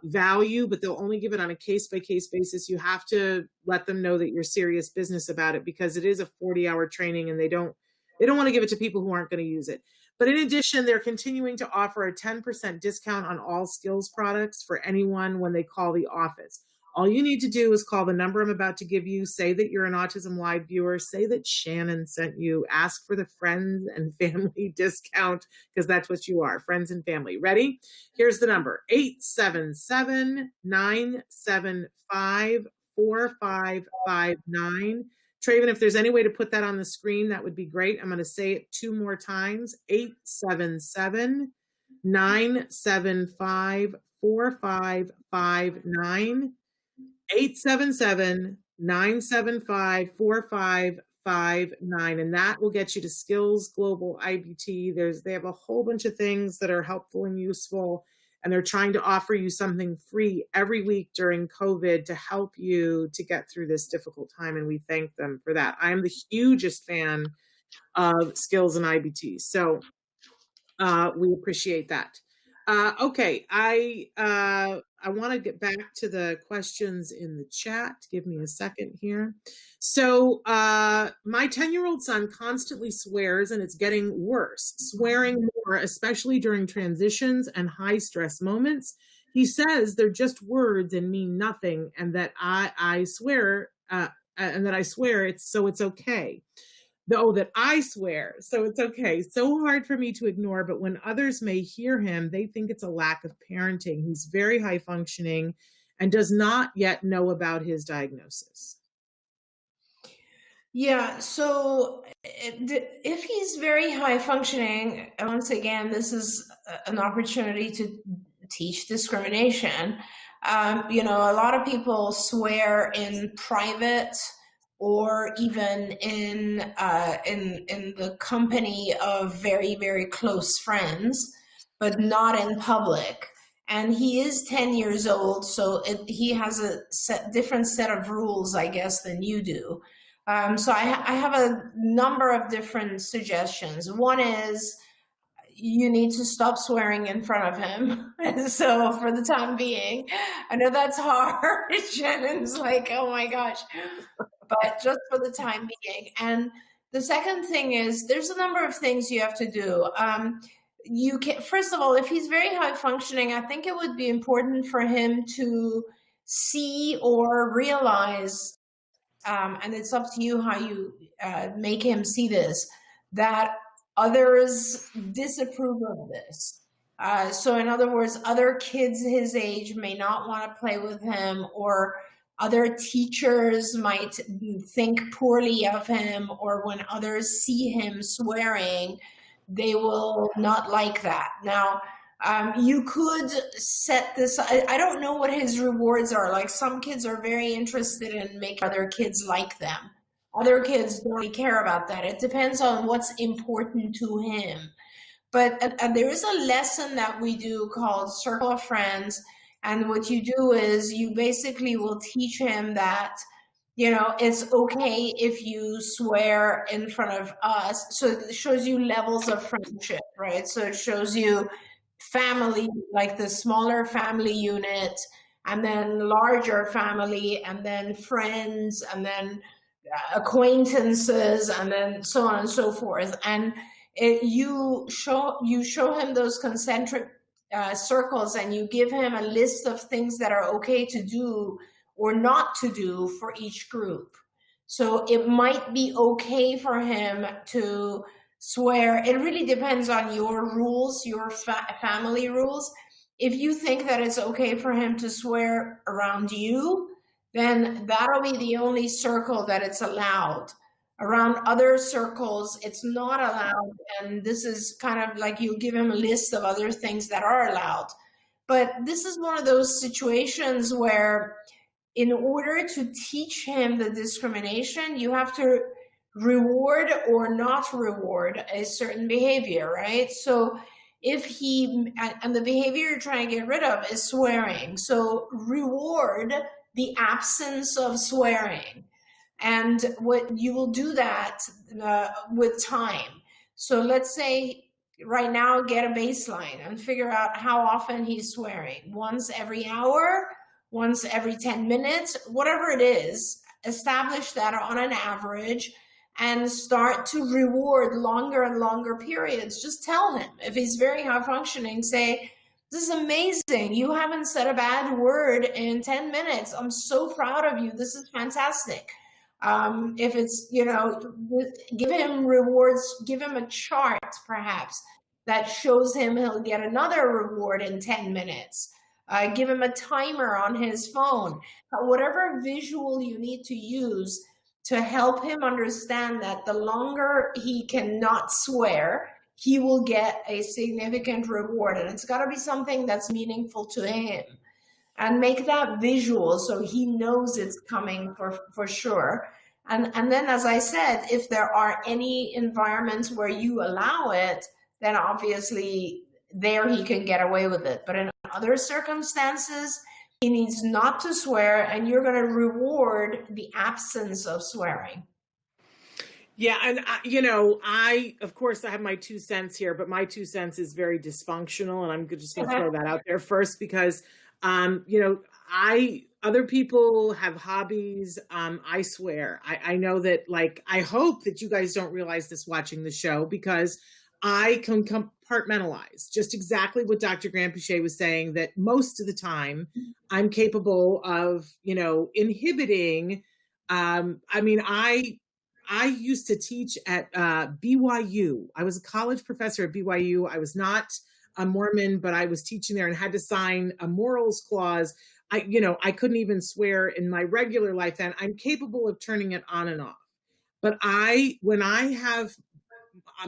value, but they'll only give it on a case-by-case basis. You have to let them know that you're serious business about it because it is a 40-hour training and they don't want to give it to people who aren't going to use it. But in addition, they're continuing to offer a 10% discount on all skills products for anyone when they call the office. All you need to do is call the number I'm about to give you, say that you're an Autism Live viewer, say that Shannon sent you, ask for the friends and family discount, because that's what you are, friends and family. Ready? Here's the number, 877-975-4559. Traven, if there's any way to put that on the screen, that would be great. I'm going to say it 2 more times, 877-975-4559. 877-975-4559, and that will get you to Skills Global IBT. They have a whole bunch of things that are helpful and useful, and they're trying to offer you something free every week during COVID to help you to get through this difficult time, and we thank them for that. I am the hugest fan of Skills and IBT, so we appreciate that. Okay, I want to get back to the questions in the chat. Give me a second here. So my 10-year-old son constantly swears, and it's getting worse, swearing more, especially during transitions and high stress moments. He says they're just words and mean nothing, and that I swear it's okay. That I swear, so it's okay. So hard for me to ignore, but when others may hear him, they think it's a lack of parenting. He's very high functioning and does not yet know about his diagnosis. Yeah, so if he's very high functioning, once again, this is an opportunity to teach discrimination. A lot of people swear in private or even in the company of very, very close friends, but not in public. And he is 10 years old, so he has a different set of rules, I guess, than you do. So I have a number of different suggestions. One is you need to stop swearing in front of him. So for the time being, I know that's hard. Shannon's like, oh my gosh. But just for the time being. And the second thing is there's a number of things you have to do. You can, first of all, if he's very high functioning, I think it would be important for him to see or realize, and it's up to you how you make him see this, that others disapprove of this. So in other words, other kids his age may not want to play with him, or other teachers might think poorly of him, or when others see him swearing, they will not like that. Now, you could set this, I don't know what his rewards are. Like, some kids are very interested in making other kids like them. Other kids don't really care about that. It depends on what's important to him. But there is a lesson that we do called Circle of Friends. And what you do is you basically will teach him that, it's okay if you swear in front of us. So it shows you levels of friendship, right? So it shows you family, like the smaller family unit, and then larger family, and then friends, and then acquaintances, and then so on and so forth. And you show him those concentric circles, and you give him a list of things that are okay to do or not to do for each group. So it might be okay for him to swear. It really depends on your rules, your family rules. If you think that it's okay for him to swear around you, then that'll be the only circle that it's allowed. Around other circles, it's not allowed. And this is kind of like you give him a list of other things that are allowed. But this is one of those situations where in order to teach him the discrimination, you have to reward or not reward a certain behavior, right? So if and the behavior you're trying to get rid of is swearing. So reward the absence of swearing. And what you will do that with time. So let's say right now, get a baseline and figure out how often he's swearing. Once every hour, once every 10 minutes, whatever it is, establish that on an average, and start to reward longer and longer periods. Just tell him. If he's very high functioning, say, this is amazing. You haven't said a bad word in 10 minutes. I'm so proud of you. This is fantastic. If it's, give him rewards, give him a chart perhaps that shows him he'll get another reward in 10 minutes. Give him a timer on his phone. Whatever visual you need to use to help him understand that the longer he cannot swear, he will get a significant reward. And it's got to be something that's meaningful to him. And make that visual so he knows it's coming for sure. And then, as I said, if there are any environments where you allow it, then obviously there he can get away with it. But in other circumstances, he needs not to swear, and you're going to reward the absence of swearing. Yeah. And, of course, I have my 2 cents here, but my 2 cents is very dysfunctional. And I'm just going to throw that out there first because, other people have hobbies. I swear, I know that, I hope that you guys don't realize this watching the show, because I can compartmentalize just exactly what Dr. Grandpichet was saying, that most of the time I'm capable of, inhibiting. I used to teach at BYU. I was a college professor at BYU. I was not a Mormon, but I was teaching there and had to sign a morals clause. I couldn't even swear in my regular life then. I'm capable of turning it on and off. But when I have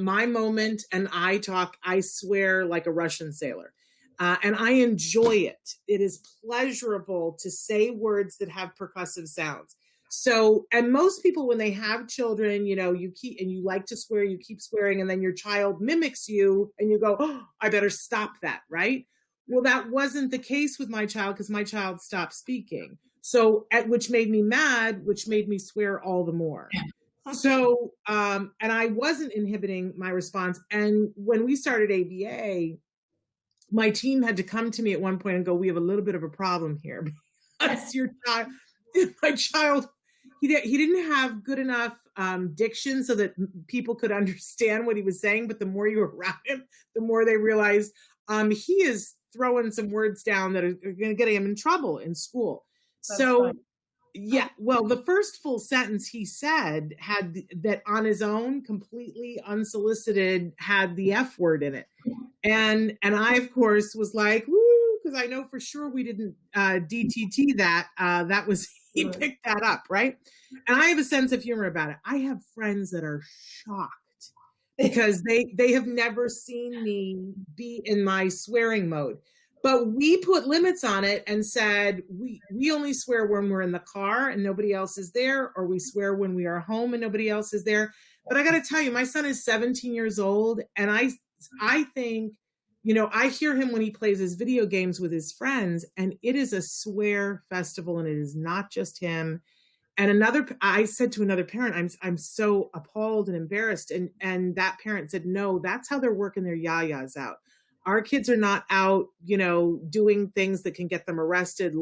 my moment and I talk, I swear like a Russian sailor. And I enjoy it. It is pleasurable to say words that have percussive sounds. So, and most people, when they have children, you like to swear, you keep swearing, and then your child mimics you and you go, oh, I better stop that, right? Well, that wasn't the case with my child, because my child stopped speaking. So, which made me mad, which made me swear all the more. So, and I wasn't inhibiting my response. And when we started ABA, my team had to come to me at one point and go, we have a little bit of a problem here. Because my child, he didn't have good enough diction so that people could understand what he was saying. But the more you were around him, the more they realized he is throwing some words down that are going to get him in trouble in school. That's so fun. Yeah, well, the first full sentence he said had that on his own, completely unsolicited, had the F word in it. And I, of course, was like, woo, because I know for sure we didn't DTT that. That was, he picked that up, right? And I have a sense of humor about it. I have friends that are shocked because they have never seen me be in my swearing mode. But we put limits on it and said, we only swear when we're in the car and nobody else is there, or we swear when we are home and nobody else is there. But I got to tell you, my son is 17 years old. And I think, I hear him when he plays his video games with his friends, and it is a swear festival, and it is not just him. And I said to another parent, I'm so appalled and embarrassed. And that parent said, no, that's how they're working their yayas out. Our kids are not out, doing things that can get them arrested.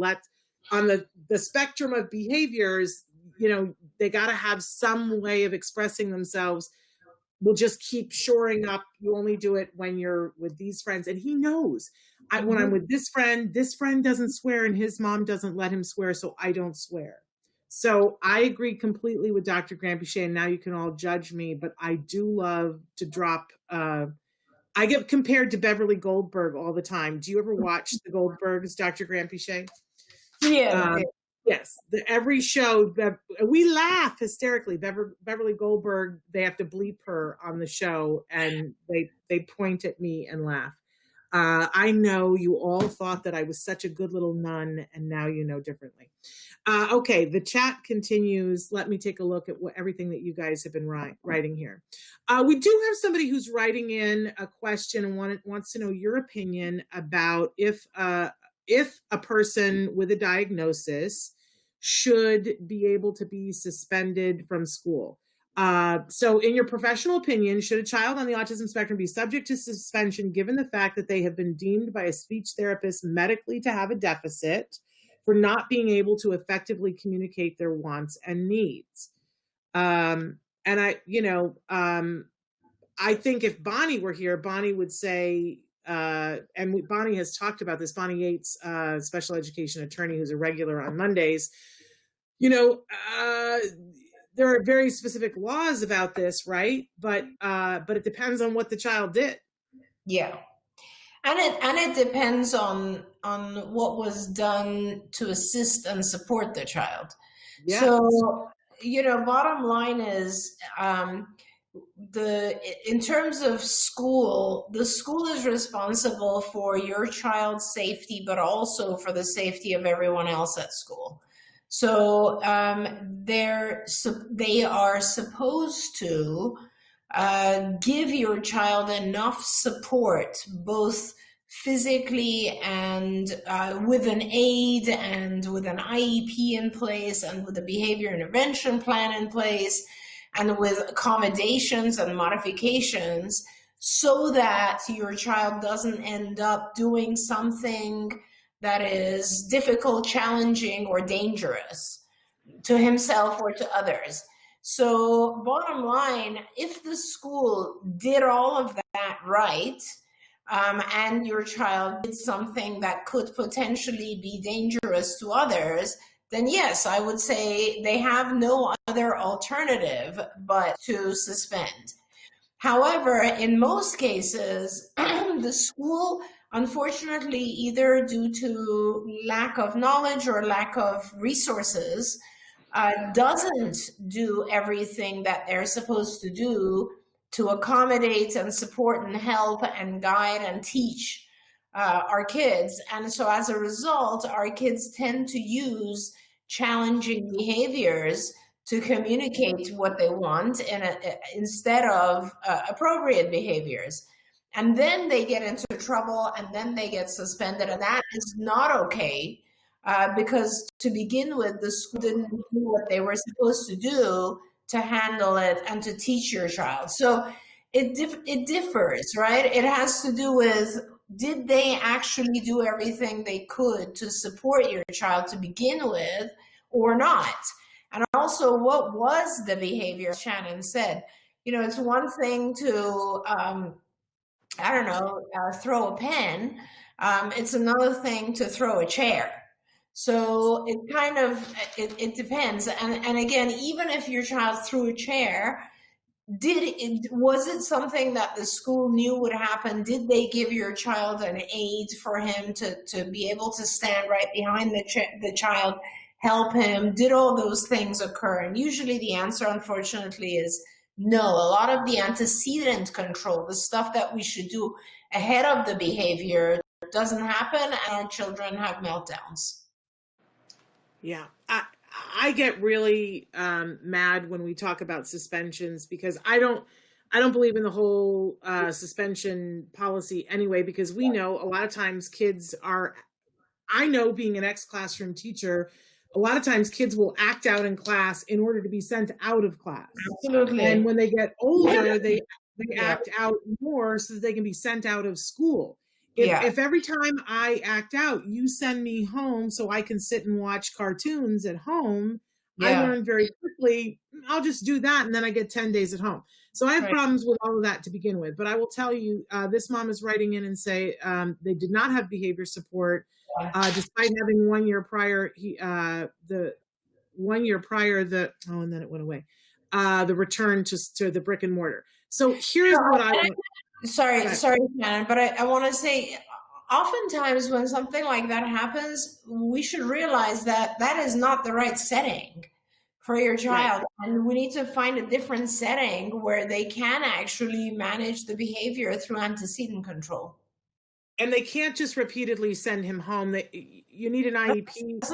On the spectrum of behaviors, they got to have some way of expressing themselves. We'll just keep shoring up. You only do it when you're with these friends. And he knows when I'm with this friend doesn't swear and his mom doesn't let him swear. So I don't swear. So I agree completely with Dr. Grandpichet, and now you can all judge me, but I do love to drop, I get compared to Beverly Goldberg all the time. Do you ever watch the Goldbergs, Dr. Grandpichet? Yeah. Yes. Every show, we laugh hysterically. Beverly Goldberg, they have to bleep her on the show, and they point at me and laugh. I know you all thought that I was such a good little nun, and now you know differently. Okay, the chat continues. Let me take a look at everything that you guys have been writing here. We do have somebody who's writing in a question and wants to know your opinion about if a person with a diagnosis should be able to be suspended from school. So in your professional opinion, should a child on the autism spectrum be subject to suspension given the fact that they have been deemed by a speech therapist medically to have a deficit for not being able to effectively communicate their wants and needs? And And I think if Bonnie were here, Bonnie would say, Bonnie has talked about this, Bonnie Yates, special education attorney who's a regular on Mondays, there are very specific laws about this, right? But it depends on what the child did. Yeah. And it depends on what was done to assist and support the child. Yeah. So, bottom line is, in terms of school, the school is responsible for your child's safety, but also for the safety of everyone else at school. So they are supposed to give your child enough support, both physically and with an aid and with an IEP in place and with a behavior intervention plan in place and with accommodations and modifications, so that your child doesn't end up doing something that is difficult, challenging, or dangerous to himself or to others. So bottom line, if the school did all of that right, and your child did something that could potentially be dangerous to others, then yes, I would say they have no other alternative but to suspend. However, in most cases, the school, unfortunately, either due to lack of knowledge or lack of resources, doesn't do everything that they're supposed to do to accommodate and support and help and guide and teach our kids. And so as a result, our kids tend to use challenging behaviors to communicate what they want instead of appropriate behaviors. And then they get into trouble and then they get suspended. And that is not okay, because to begin with, the school didn't do what they were supposed to do to handle it and to teach your child. So it differs, right? It has to do with, did they actually do everything they could to support your child to begin with or not? And also, what was the behavior? Shannon said, it's one thing to, throw a pen. It's another thing to throw a chair. So it kind of, it depends. And again, even if your child threw a chair, was it something that the school knew would happen? Did they give your child an aid for him to be able to stand right behind the child, help him? Did all those things occur? And usually the answer, unfortunately, is no. A lot of the antecedent control, the stuff that we should do ahead of the behavior, doesn't happen, and our children have meltdowns. Yeah. I get really mad when we talk about suspensions, because I don't believe in the whole suspension policy anyway, because we know a lot of times I know, being an ex-classroom teacher, a lot of times kids will act out in class in order to be sent out of class. Absolutely. And when they get older, they act out more so that they can be sent out of school. If every time I act out, you send me home so I can sit and watch cartoons at home, I learn very quickly, I'll just do that, and then I get 10 days at home. So I have problems with all of that to begin with. But I will tell you, this mom is writing in and say they did not have behavior support, despite having 1 year prior, and then it went away, the return to the brick and mortar. So here's what I want. Sorry, Shannon, but I want to say, oftentimes when something like that happens, we should realize that that is not the right setting for your child. Right. And we need to find a different setting where they can actually manage the behavior through antecedent control. And they can't just repeatedly send him home. You need an IEP.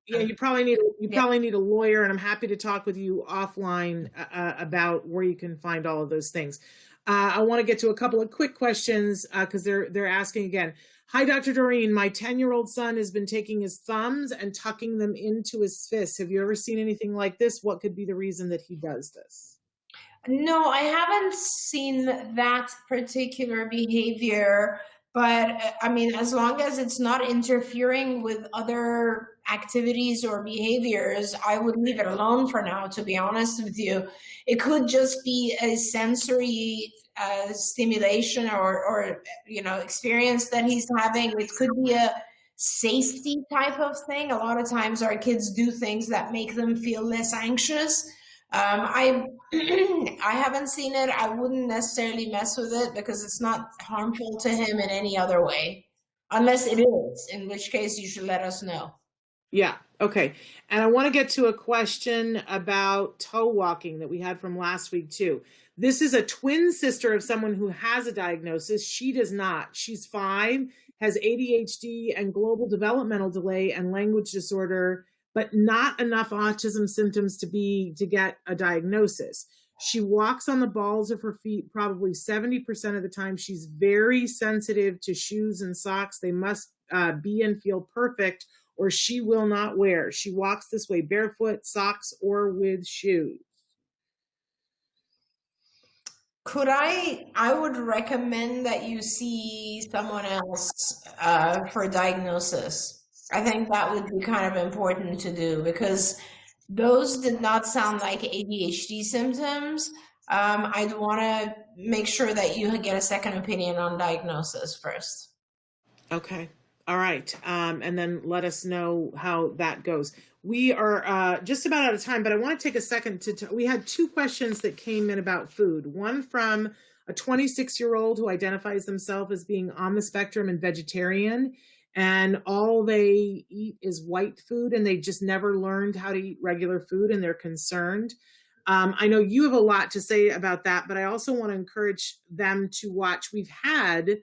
Yeah, you probably need a lawyer, and I'm happy to talk with you offline about where you can find all of those things. I want to get to a couple of quick questions because they're asking again. Hi, Dr. Doreen. My 10-year-old son has been taking his thumbs and tucking them into his fists. Have you ever seen anything like this? What could be the reason that he does this? No, I haven't seen that particular behavior But I mean, as long as it's not interfering with other activities or behaviors, I would leave it alone for now, to be honest with you. It could just be a sensory stimulation or experience that he's having. It could be a safety type of thing. A lot of times our kids do things that make them feel less anxious. I I haven't seen it. I wouldn't necessarily mess with it because it's not harmful to him in any other way, unless it is, in which case you should let us know. Yeah. Okay. And I want to get to a question about toe walking that we had from last week too. This is a twin sister of someone who has a diagnosis. She does not. She's 5, has ADHD and global developmental delay and language disorder, but not enough autism symptoms to get a diagnosis. She walks on the balls of her feet probably 70% of the time. She's very sensitive to shoes and socks. They must be and feel perfect, or she will not wear. She walks this way barefoot, socks, or with shoes. I would recommend that you see someone else for diagnosis. I think that would be kind of important to do because those did not sound like ADHD symptoms. I'd want to make sure that you get a second opinion on diagnosis first. Okay. All right. And then let us know how that goes. We are just about out of time, but I want to take a second we had 2 questions that came in about food. One from a 26-year-old who identifies themselves as being on the spectrum and vegetarian, and all they eat is white food, and they just never learned how to eat regular food, and they're concerned. I know you have a lot to say about that, but I also want to encourage them to watch. We've had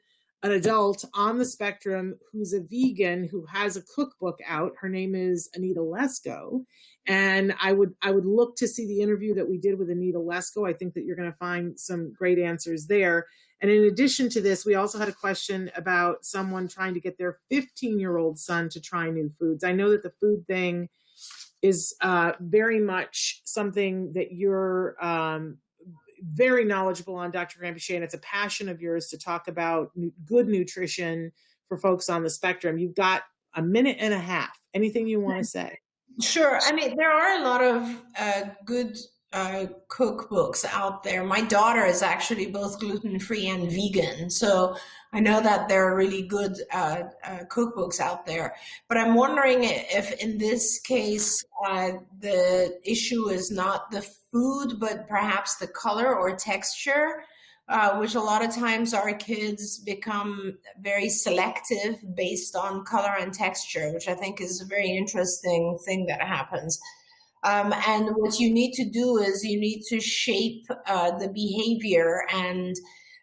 an adult on the spectrum who's a vegan who has a cookbook out. Her name is Anita Lesko. And I would look to see the interview that we did with Anita Lesko. I think that you're going to find some great answers there. And in addition to this, we also had a question about someone trying to get their 15-year-old son to try new foods. I know that the food thing is very much something that you're very knowledgeable on, Dr. Granpeesheh, and it's a passion of yours to talk about good nutrition for folks on the spectrum. You've got a minute and a half. Anything you want to say? Sure. I mean, there are a lot of good cookbooks out there. My daughter is actually both gluten-free and vegan, so I know that there are really good cookbooks out there. But I'm wondering if in this case, the issue is not the food, but perhaps the color or texture, which a lot of times our kids become very selective based on color and texture, which I think is a very interesting thing that happens. And what you need to do is you need to shape the behavior and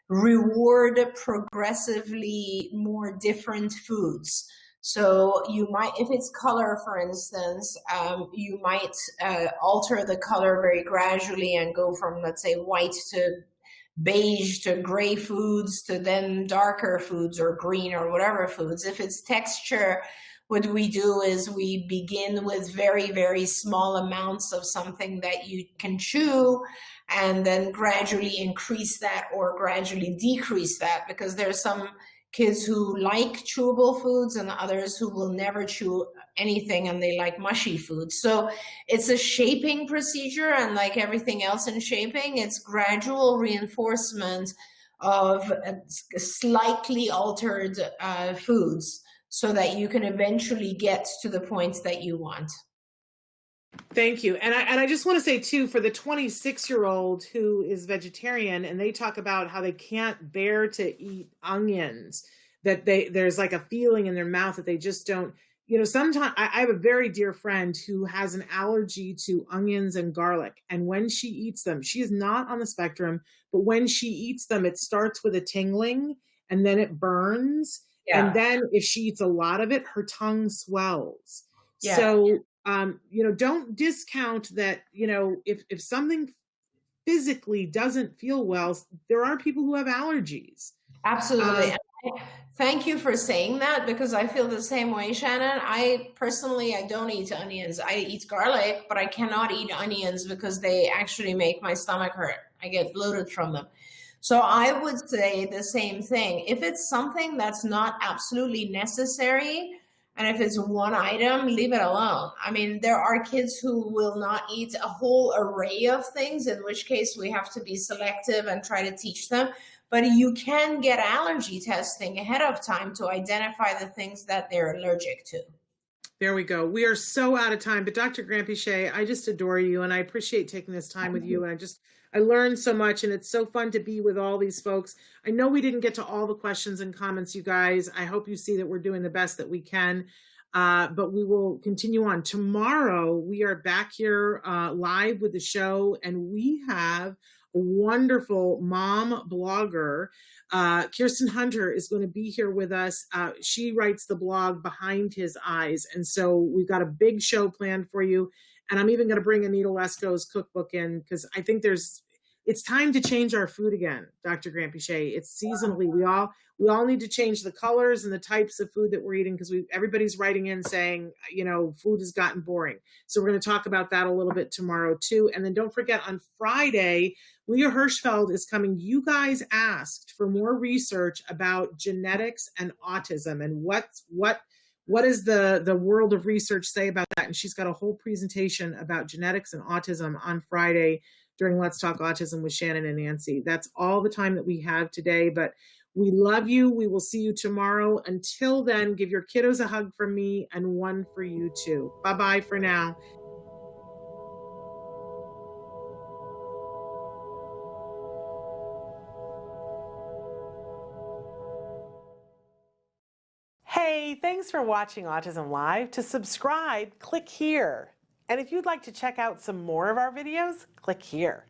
reward progressively more different foods. So you might, if it's color, for instance, you might alter the color very gradually and go from, let's say, white to beige to gray foods to then darker foods or green or whatever foods. If it's texture, what we do is we begin with very, very small amounts of something that you can chew and then gradually increase that or gradually decrease that, because there's some kids who like chewable foods and others who will never chew anything and they like mushy foods. So it's a shaping procedure, and like everything else in shaping, it's gradual reinforcement of slightly altered foods so that you can eventually get to the point that you want. Thank you. And I just want to say too, for the 26-year-old who is vegetarian, and they talk about how they can't bear to eat onions, that there's like a feeling in their mouth that they just don't, sometimes I have a very dear friend who has an allergy to onions and garlic. And when she eats them, she is not on the spectrum, but when she eats them, it starts with a tingling and then it burns. Yeah. And then if she eats a lot of it, her tongue swells. Yeah. So, don't discount that, if something physically doesn't feel well, there are people who have allergies. Absolutely. Thank you for saying that, because I feel the same way, Shannon. I don't eat onions. I eat garlic, but I cannot eat onions because they actually make my stomach hurt. I get bloated from them. So I would say the same thing. If it's something that's not absolutely necessary, and if it's one item, leave it alone. I mean, there are kids who will not eat a whole array of things, in which case we have to be selective and try to teach them. But you can get allergy testing ahead of time to identify the things that they're allergic to. There we go. We are so out of time, but Dr. Granpeesheh, I just adore you and I appreciate taking this time with you. And I learned so much and it's so fun to be with all these folks. I know we didn't get to all the questions and comments, you guys. I hope you see that we're doing the best that we can, but we will continue on. Tomorrow, we are back here live with the show and we have a wonderful mom blogger. Kirsten Hunter is going to be here with us. She writes the blog Behind His Eyes. And so we've got a big show planned for you. And I'm even going to bring Anita Lesko's cookbook in because I think it's time to change our food again, Dr. Granpeesheh. It's seasonally. We all need to change the colors and the types of food that we're eating because everybody's writing in saying, food has gotten boring. So we're going to talk about that a little bit tomorrow too. And then don't forget on Friday, Leah Hirschfeld is coming. You guys asked for more research about genetics and autism and what does the world of research say about that? And she's got a whole presentation about genetics and autism on Friday during Let's Talk Autism with Shannon and Nancy. That's all the time that we have today, but we love you. We will see you tomorrow. Until then, give your kiddos a hug from me and one for you too. Bye-bye for now. Hey, thanks for watching Autism Live. To subscribe, click here. And if you'd like to check out some more of our videos, click here.